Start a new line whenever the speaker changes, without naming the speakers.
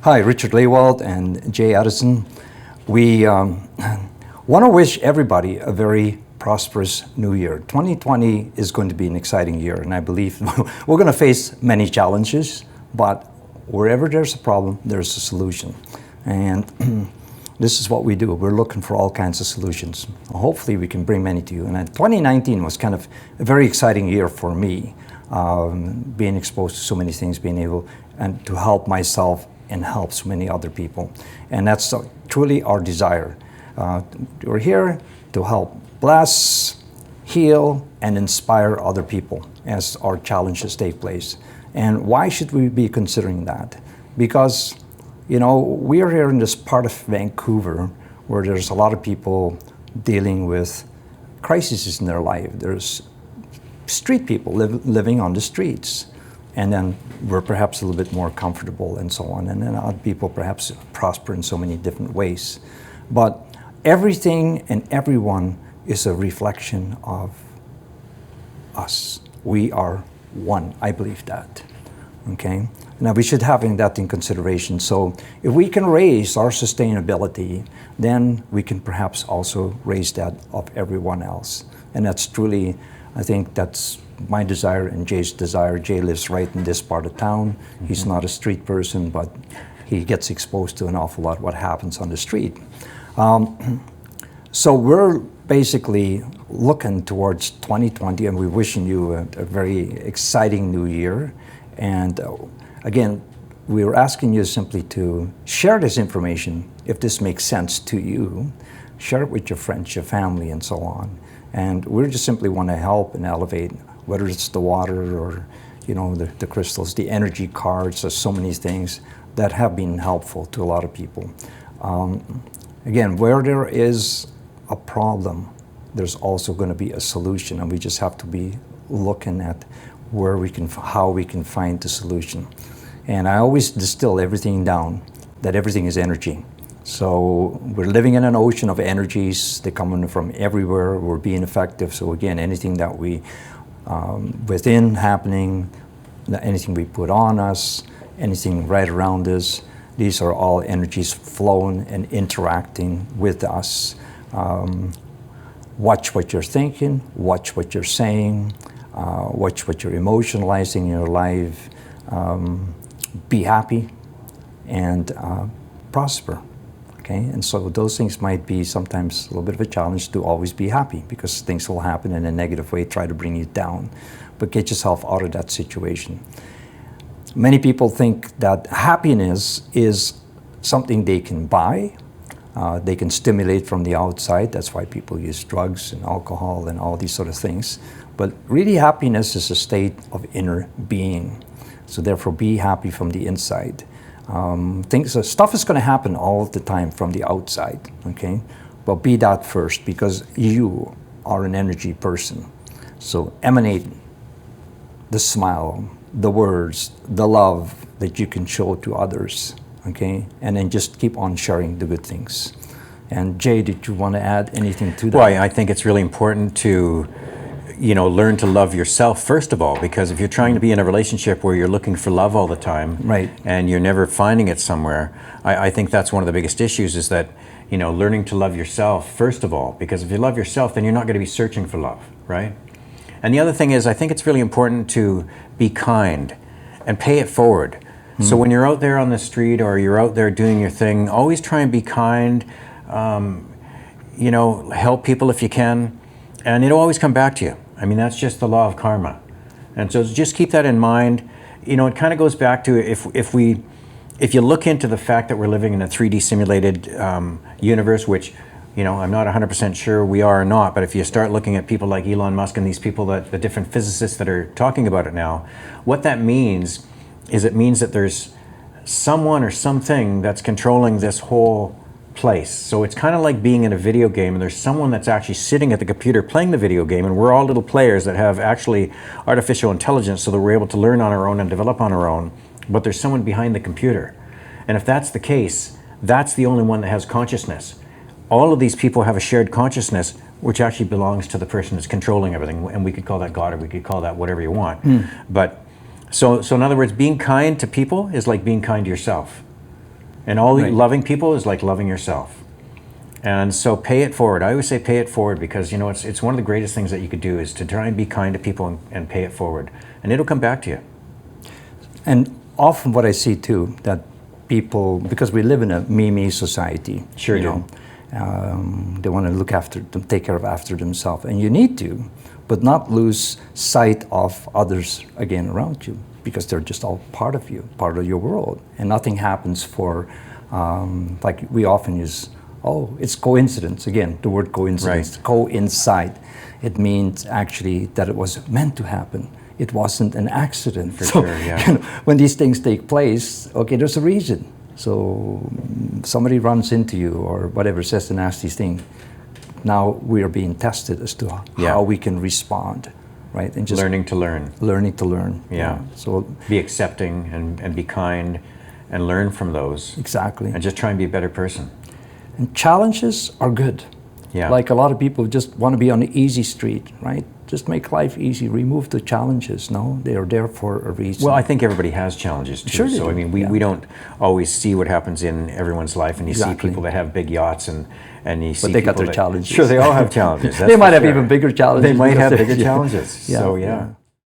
Hi, Richard Lewald and Jay Addison. We want to wish everybody a very prosperous new year. 2020 is going to be an exciting year, and I believe we're going to face many challenges, but wherever there's a problem, there's a solution. And this is what we do. We're looking for all kinds of solutions. Hopefully we can bring many to you. And 2019 was kind of a very exciting year for me, being exposed to so many things, being able and to help myself and help so many other people. And that's truly our desire. We're here to help bless, heal, and inspire other people as our challenges take place. And why should we be considering that? Because, you know, we are here in this part of Vancouver where there's a lot of people dealing with crises in their life. There's street people living on the streets. And then we're perhaps a little bit more comfortable and so on. And then other people perhaps prosper in so many different ways. But everything and everyone is a reflection of us. We are one. I believe that. Okay? Now we should have that in consideration. So if we can raise our sustainability, then we can perhaps also raise that of everyone else. And that's truly, I think that's my desire and Jay's desire. Jay lives right in this part of town. Mm-hmm. He's not a street person, but he gets exposed to an awful lot what happens on the street. So we're basically looking towards 2020, and we're wishing you a very exciting new year. And again, we were asking you simply to share this information if this makes sense to you. Share it with your friends, your family, and so on. And we just simply want to help and elevate, whether it's the water or, you know, the crystals, the energy cards. There's so many things that have been helpful to a lot of people. Again, where there is a problem, there's also going to be a solution, and we just have to be looking at how we can find the solution. And I always distill everything down, that everything is energy. So we're living in an ocean of energies. They're coming from everywhere. We're being effective. So again, anything that we within happening, anything we put on us, anything right around us, these are all energies flowing and interacting with us. Watch what you're thinking, watch what you're saying, watch what you're emotionalizing in your life. Be happy and prosper. Okay? And so those things might be sometimes a little bit of a challenge to always be happy, because things will happen in a negative way, try to bring you down. But get yourself out of that situation. Many people think that happiness is something they can buy. They can stimulate from the outside. That's why people use drugs and alcohol and all these sort of things. But really, happiness is a state of inner being. So therefore, be happy from the inside. Stuff is going to happen all the time from the outside, okay? But be that first, because you are an energy person. So emanate the smile, the words, the love that you can show to others, okay? And then just keep on sharing the good things. And Jay, did you want to add anything to that?
Well, I think it's really important to, you know, learn to love yourself first of all, because if you're trying to be in a relationship where you're looking for love all the time,
right,
and you're never finding it somewhere, I think that's one of the biggest issues, is that, you know, learning to love yourself first of all, because if you love yourself, then you're not going to be searching for love, right? And the other thing is, I think it's really important to be kind and pay it forward. Mm-hmm. So when you're out there on the street or you're out there doing your thing, always try and be kind, you know, help people if you can, and it'll always come back to you. I mean, that's just the law of karma. And so just keep that in mind. You know, it kind of goes back to if you look into the fact that we're living in a 3D simulated universe, which, you know, I'm not 100% sure we are or not, but if you start looking at people like Elon Musk and these people, the different physicists that are talking about it now, what that means is it means that there's someone or something that's controlling this whole place. So it's kind of like being in a video game, and there's someone that's actually sitting at the computer playing the video game, and we're all little players that have actually artificial intelligence so that we're able to learn on our own and develop on our own, but there's someone behind the computer. And if that's the case, that's the only one that has consciousness. All of these people have a shared consciousness, which actually belongs to the person that's controlling everything, and we could call that God, or we could call that whatever you want. But so in other words, being kind to people is like being kind to yourself. And all
Right.
loving people is like loving yourself. And so pay it forward. I always say pay it forward because, you know, it's one of the greatest things that you could do is to try and be kind to people and pay it forward. And it'll come back to you.
And often what I see too, that people, because we live in a me society,
Sure
you
do.
know, they want to look after them, take care of after themselves, and you need to, but not lose sight of others again around you, because they're just all part of you, part of your world, and nothing happens for, like we often use, oh, it's coincidence. Again, the word coincidence,
Right.
coincide. It means actually that it was meant to happen. It wasn't an accident.
For
So,
sure, yeah.
you know, when these things take place, okay, there's a reason. So somebody runs into you or whatever, says a nasty thing. Now we are being tested as to
Yeah.
how we can respond, right? And just
Learning to learn.
learning to learn.
Yeah.
So
Be accepting and be kind and learn from those.
exactly.
And just try and be a better person.
And challenges are good.
Yeah.
Like a lot of people just want to be on the easy street, right? Just make life easy. Remove the challenges. No, they are there for a reason.
Well, I think everybody has challenges too.
Sure they
So, I
do,
mean,
yeah.
we don't always see what happens in everyone's life, and you
Exactly.
see people that have big yachts, and you see
they got
people
their
that-
challenges.
Sure, they all have challenges. that's
They
for
might have
sure.
even bigger challenges.
They might
because
have
they're-
bigger
yeah.
challenges.
Yeah,
So,
yeah.
yeah.